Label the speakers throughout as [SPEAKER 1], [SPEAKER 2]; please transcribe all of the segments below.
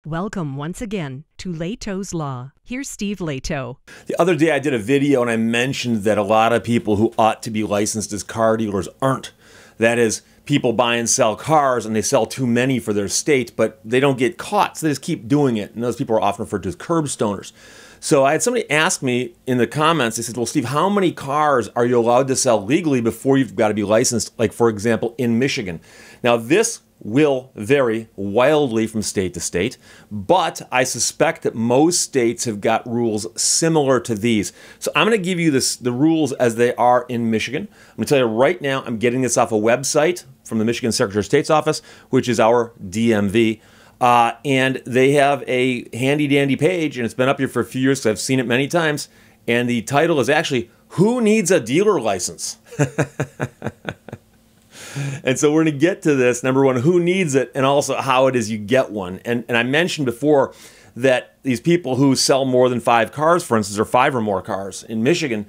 [SPEAKER 1] Welcome once again to Lehto's Law. Here's Steve Lehto.
[SPEAKER 2] The other day I did a video and I mentioned that a lot of people who ought to be licensed as car dealers aren't. That is, people buy and sell cars and they sell too many for their state, but they don't get caught, so they just keep doing it. And those people are often referred to as curbstoners. So I had somebody ask me in the comments, they said, well, Steve, how many cars are you allowed to sell legally before you've got to be licensed, like, for example, in Michigan? Now, this will vary wildly from state to state, but I suspect that most states have got rules similar to these. So I'm going to give you the rules as they are in Michigan. I'm going to tell you right now, I'm getting this off a website from the Michigan Secretary of State's office, which is our DMV. And they have a handy-dandy page, and it's been up here for a few years because I've seen it many times. And the title is actually, Who Needs a Dealer License? And so we're going to get to this. Number one, who needs it, and also how it is you get one. And I mentioned before that these people who sell more than 5 cars, for instance, or 5 or more cars in Michigan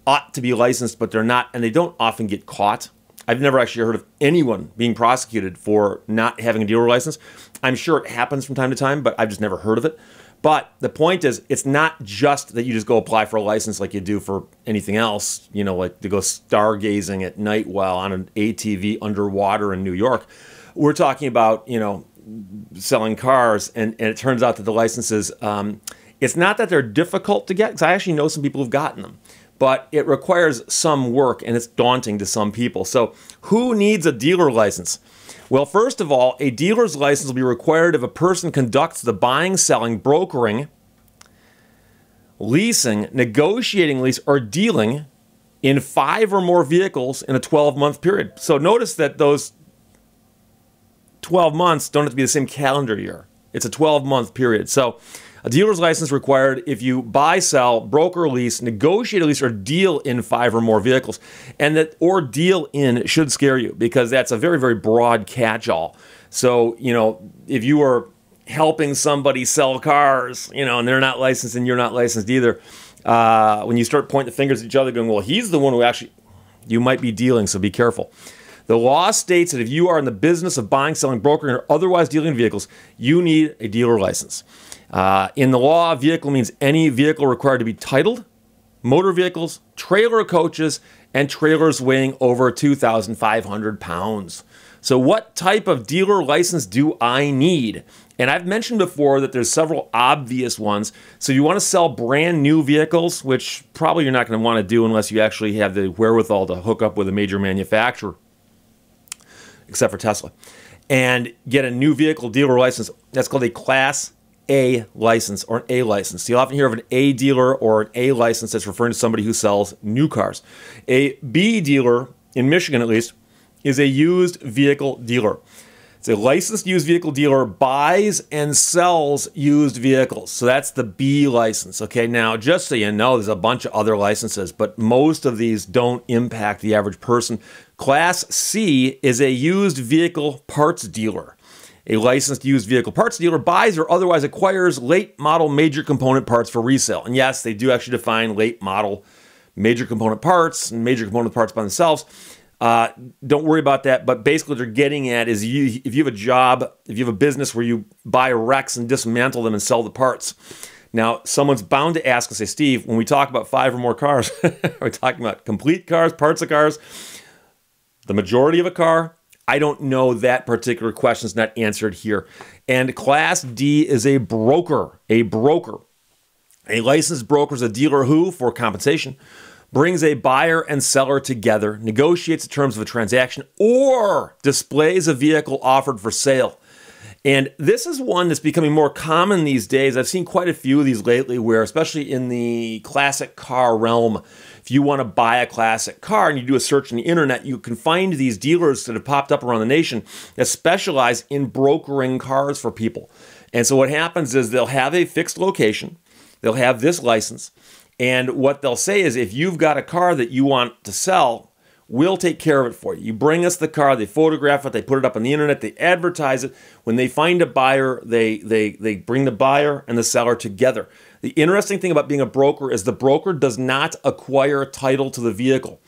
[SPEAKER 2] ought to be licensed, but they're not, and they don't often get caught. I've never actually heard of anyone being prosecuted for not having a dealer license. I'm sure it happens from time to time, but I've just never heard of it. But the point is, it's not just that you just go apply for a license like you do for anything else, you know, like to go stargazing at night while on an ATV underwater in New York. We're talking about, you know, selling cars, and it turns out that the licenses, it's not that they're difficult to get, because I actually know some people who've gotten them, but it requires some work, and it's daunting to some people. So who needs a dealer license? Well, first of all, a dealer's license will be required if a person conducts the buying, selling, brokering, leasing, negotiating lease, or dealing in 5 or more vehicles in a 12-month period. So notice that those 12 months don't have to be the same calendar year. It's a 12-month period. So a dealer's license required if you buy, sell, broker, lease, negotiate a lease, or deal in 5 or more vehicles. And that "or deal in" should scare you, because that's a very, very broad catch-all. So, you know, if you are helping somebody sell cars, you know, and they're not licensed and you're not licensed either, when you start pointing the fingers at each other going, well, he's the one who actually, you might be dealing, so be careful. The law states that if you are in the business of buying, selling, brokering, or otherwise dealing in vehicles, you need a dealer license. In the law, vehicle means any vehicle required to be titled, motor vehicles, trailer coaches, and trailers weighing over 2,500 pounds. So what type of dealer license do I need? And I've mentioned before that there's several obvious ones. So you want to sell brand new vehicles, which probably you're not going to want to do unless you actually have the wherewithal to hook up with a major manufacturer, except for Tesla, and get a new vehicle dealer license. That's called a Class A license, or an A license. So you often hear of an A dealer or an A license that's referring to somebody who sells new cars. A B dealer, in Michigan at least, is a used vehicle dealer. It's a licensed used vehicle dealer, buys and sells used vehicles. So that's the B license. Okay, now just so you know, there's a bunch of other licenses, but most of these don't impact the average person. Class C is a used vehicle parts dealer. A licensed used vehicle parts dealer buys or otherwise acquires late model major component parts for resale. And yes, they do actually define late model major component parts and major component parts by themselves. Don't worry about that. But basically what they're getting at is if you have a job, if you have a business where you buy wrecks and dismantle them and sell the parts. Now, someone's bound to ask and say, Steve, when we talk about 5 or more cars, are we talking about complete cars, parts of cars, the majority of a car? I don't know. That particular question is not answered here. And Class D is a broker. A broker. A licensed broker is a dealer who, for compensation, brings a buyer and seller together, negotiates the terms of a transaction, or displays a vehicle offered for sale. And this is one that's becoming more common these days. I've seen quite a few of these lately where, especially in the classic car realm, if you want to buy a classic car and you do a search on the internet, you can find these dealers that have popped up around the nation that specialize in brokering cars for people. And so what happens is they'll have a fixed location, they'll have this license, and what they'll say is, if you've got a car that you want to sell, we'll take care of it for you. You bring us the car, they photograph it, they put it up on the internet, they advertise it. When they find a buyer, they bring the buyer and the seller together. The interesting thing about being a broker is the broker does not acquire title to the vehicle.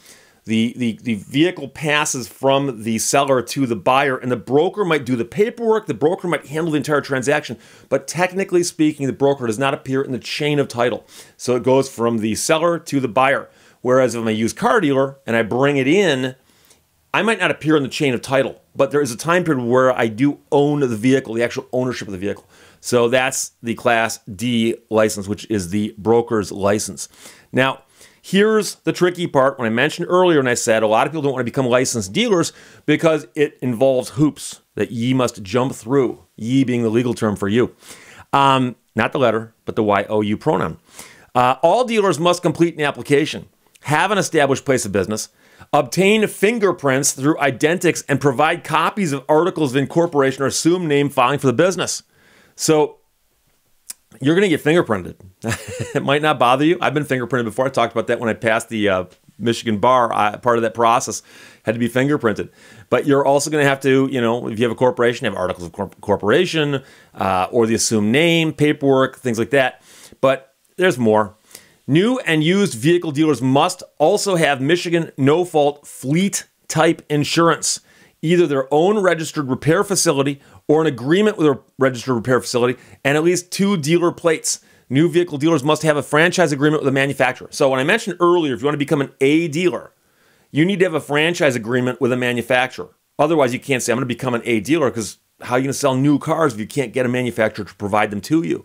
[SPEAKER 2] The vehicle passes from the seller to the buyer, and the broker might do the paperwork, the broker might handle the entire transaction, but technically speaking, the broker does not appear in the chain of title. So it goes from the seller to the buyer. Whereas if I'm a used car dealer and I bring it in, I might not appear in the chain of title, but there is a time period where I do own the vehicle, the actual ownership of the vehicle. So that's the Class D license, which is the broker's license. Now, here's the tricky part. When I mentioned earlier, and I said a lot of people don't want to become licensed dealers because it involves hoops that ye must jump through, ye being the legal term for you. Not the letter, but the YOU pronoun. All dealers must complete an application, have an established place of business, obtain fingerprints through Identics, and provide copies of articles of incorporation or assumed name filing for the business. So you're going to get fingerprinted. It might not bother you. I've been fingerprinted before. I talked about that when I passed the Michigan bar. Part of that process had to be fingerprinted. But you're also going to have to, if you have a corporation, have articles of corporation or the assumed name, paperwork, things like that. But there's more. New and used vehicle dealers must also have Michigan no-fault fleet-type insurance, either their own registered repair facility or an agreement with a registered repair facility, and at least 2 dealer plates. New vehicle dealers must have a franchise agreement with a manufacturer. So when I mentioned earlier, if you want to become an A dealer, you need to have a franchise agreement with a manufacturer. Otherwise, you can't say, I'm going to become an A dealer, because how are you going to sell new cars if you can't get a manufacturer to provide them to you?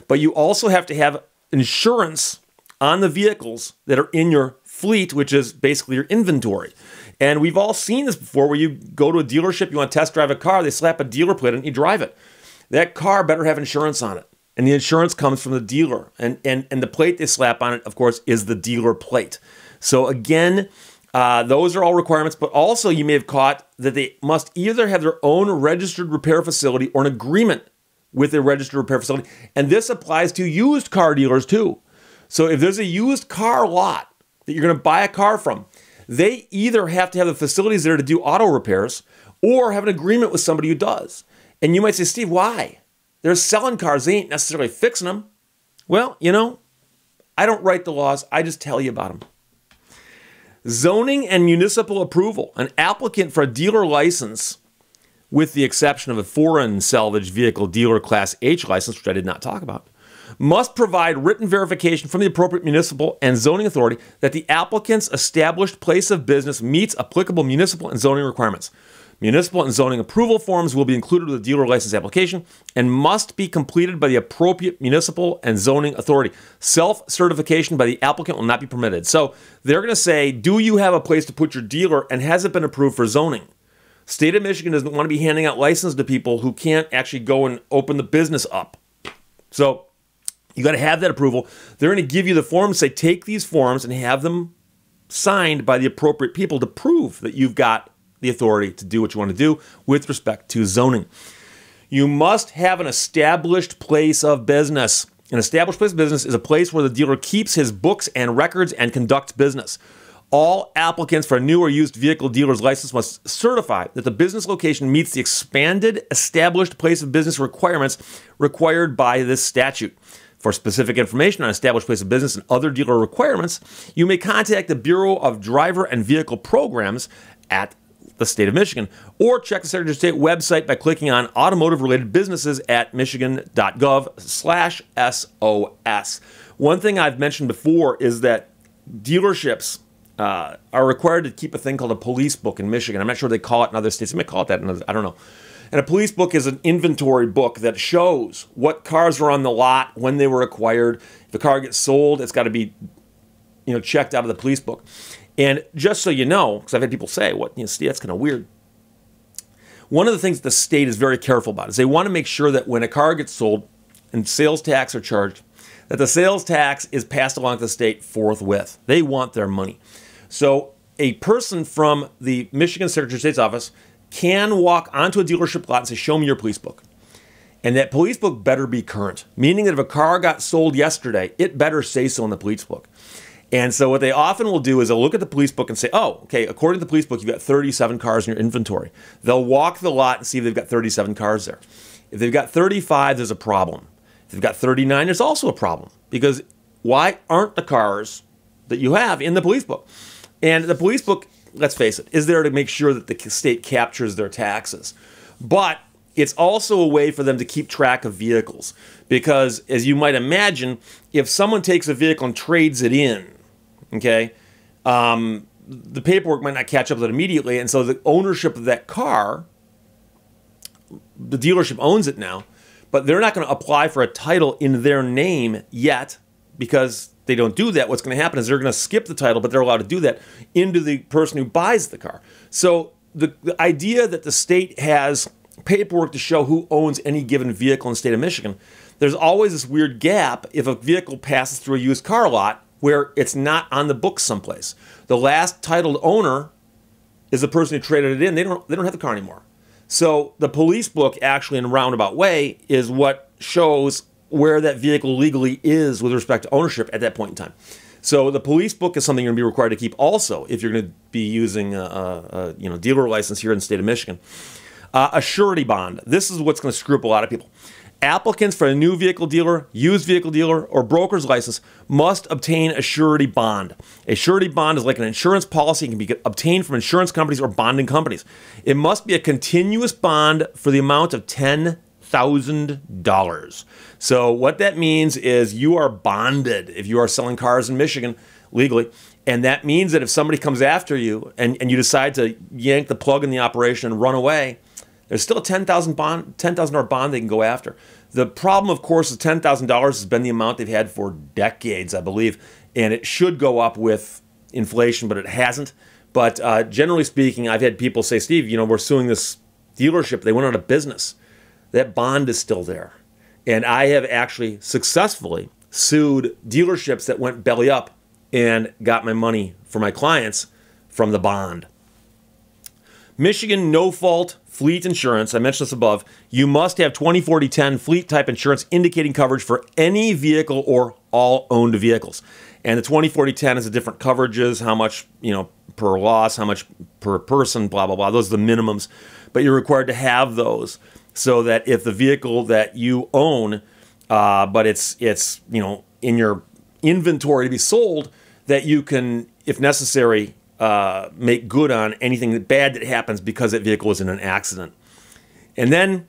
[SPEAKER 2] But you also have to have insurance on the vehicles that are in your fleet, which is basically your inventory. And we've all seen this before, where you go to a dealership, you want to test drive a car, they slap a dealer plate and you drive it. That car better have insurance on it. And the insurance comes from the dealer. And the plate they slap on it, of course, is the dealer plate. So again, those are all requirements, but also you may have caught that they must either have their own registered repair facility or an agreement with a registered repair facility. And this applies to used car dealers too. So if there's a used car lot that you're going to buy a car from, they either have to have the facilities there to do auto repairs or have an agreement with somebody who does. And you might say, Steve, why? They're selling cars. They ain't necessarily fixing them. Well, I don't write the laws. I just tell you about them. Zoning and municipal approval. An applicant for a dealer license, with the exception of a foreign salvage vehicle dealer Class H license, which I did not talk about, must provide written verification from the appropriate municipal and zoning authority that the applicant's established place of business meets applicable municipal and zoning requirements. Municipal and zoning approval forms will be included with the dealer license application and must be completed by the appropriate municipal and zoning authority. Self-certification by the applicant will not be permitted. So they're going to say, do you have a place to put your dealer, and has it been approved for zoning? State of Michigan doesn't want to be handing out licenses to people who can't actually go and open the business up. So you got to have that approval. They're going to give you the forms, say, take these forms and have them signed by the appropriate people to prove that you've got the authority to do what you want to do with respect to zoning. You must have an established place of business. An established place of business is a place where the dealer keeps his books and records and conducts business. All applicants for a new or used vehicle dealer's license must certify that the business location meets the expanded established place of business requirements required by this statute. For specific information on established place of business and other dealer requirements, you may contact the Bureau of Driver and Vehicle Programs at the state of Michigan, or check the Secretary of State website by clicking on automotive-related businesses at michigan.gov/SOS. One thing I've mentioned before is that dealerships are required to keep a thing called a police book in Michigan. I'm not sure they call it in other states. They may call it that in others. I don't know. And a police book is an inventory book that shows what cars are on the lot, when they were acquired. If a car gets sold, it's got to be, checked out of the police book. And just so you know, because I've had people say, Steve, that's kind of weird. One of the things that the state is very careful about is they want to make sure that when a car gets sold and sales tax are charged, that the sales tax is passed along to the state forthwith. They want their money. So a person from the Michigan Secretary of State's office can walk onto a dealership lot and say, show me your police book. And that police book better be current, meaning that if a car got sold yesterday, it better say so in the police book. And so what they often will do is they'll look at the police book and say, oh, okay, according to the police book, you've got 37 cars in your inventory. They'll walk the lot and see if they've got 37 cars there. If they've got 35, there's a problem. If they've got 39, there's also a problem. Because why aren't the cars that you have in the police book? And the police book, let's face it, is there to make sure that the state captures their taxes. But it's also a way for them to keep track of vehicles. Because, as you might imagine, if someone takes a vehicle and trades it in, okay, the paperwork might not catch up with it immediately. And so the ownership of that car, the dealership owns it now, but they're not going to apply for a title in their name yet, because they don't do that. What's going to happen is they're going to skip the title, but they're allowed to do that, into the person who buys the car. So the idea that the state has paperwork to show who owns any given vehicle in the state of Michigan, there's always this weird gap if a vehicle passes through a used car lot where it's not on the books someplace. The last titled owner is the person who traded it in. They don't have the car anymore. So the police book, actually, in a roundabout way, is what shows where that vehicle legally is with respect to ownership at that point in time. So the police book is something you're going to be required to keep also if you're going to be using a dealer license here in the state of Michigan. A surety bond. This is what's going to screw up a lot of people. Applicants for a new vehicle dealer, used vehicle dealer, or broker's license must obtain a surety bond. A surety bond is like an insurance policy. It can be obtained from insurance companies or bonding companies. It must be a continuous bond for the amount of $10,000. So what that means is you are bonded if you are selling cars in Michigan legally. And that means that if somebody comes after you and you decide to yank the plug in the operation and run away, there's still a $10,000 bond they can go after. The problem, of course, is $10,000 has been the amount they've had for decades, I believe, and it should go up with inflation, but it hasn't. But generally speaking, I've had people say, Steve, we're suing this dealership. They went out of business. That bond is still there. And I have actually successfully sued dealerships that went belly up and got my money for my clients from the bond. Michigan no-fault fleet insurance, I mentioned this above, you must have 2040-10 fleet type insurance indicating coverage for any vehicle or all owned vehicles. And the 2040-10 is the different coverages, how much, per loss, how much per person, blah, blah, blah. Those are the minimums. But you're required to have those so that if the vehicle that you own, but it's in your inventory to be sold, that you can, if necessary, make good on anything bad that happens because that vehicle was in an accident. And then,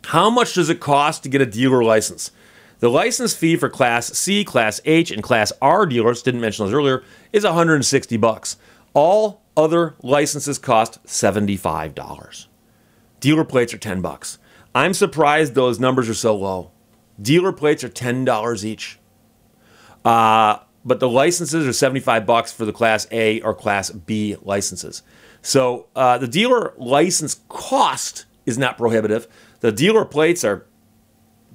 [SPEAKER 2] how much does it cost to get a dealer license? The license fee for Class C, Class H, and Class R dealers, didn't mention those earlier, is $160. All other licenses cost $75. Dealer plates are $10. I'm surprised those numbers are so low. Dealer plates are $10 each. But the licenses are $75 for the Class A or Class B licenses. So the dealer license cost is not prohibitive. The dealer plates are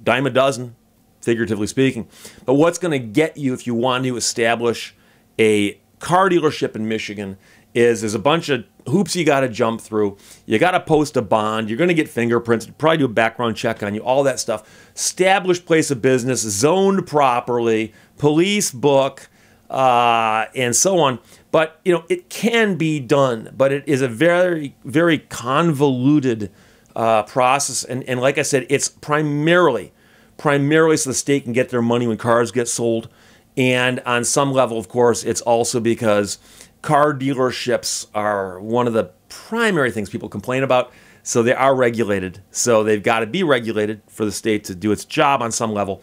[SPEAKER 2] dime a dozen, figuratively speaking. But what's going to get you if you want to establish a car dealership in Michigan is there's a bunch of hoops you got to jump through. You got to post a bond. You're going to get fingerprints. Probably do a background check on you, all that stuff. Established place of business, zoned properly, police book, and so on. But, it can be done. But it is a very, very convoluted process. And like I said, it's primarily so the state can get their money when cars get sold. And on some level, of course, it's also because car dealerships are one of the primary things people complain about. So they are regulated. So they've got to be regulated for the state to do its job on some level.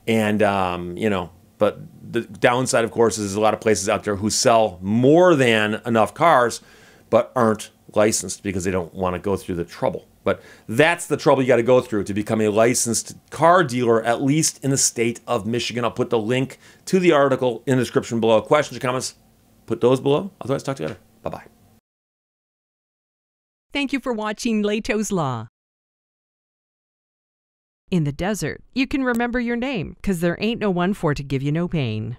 [SPEAKER 2] And, but the downside, of course, is there's a lot of places out there who sell more than enough cars, but aren't licensed because they don't want to go through the trouble. But that's the trouble you got to go through to become a licensed car dealer, at least in the state of Michigan. I'll put the link to the article in the description below. Questions or comments? Put those below. Otherwise, talk to you later. Bye-bye.
[SPEAKER 1] Thank you for watching Lehto's Law. In the desert, you can remember your name, 'cause there ain't no one for to give you no pain.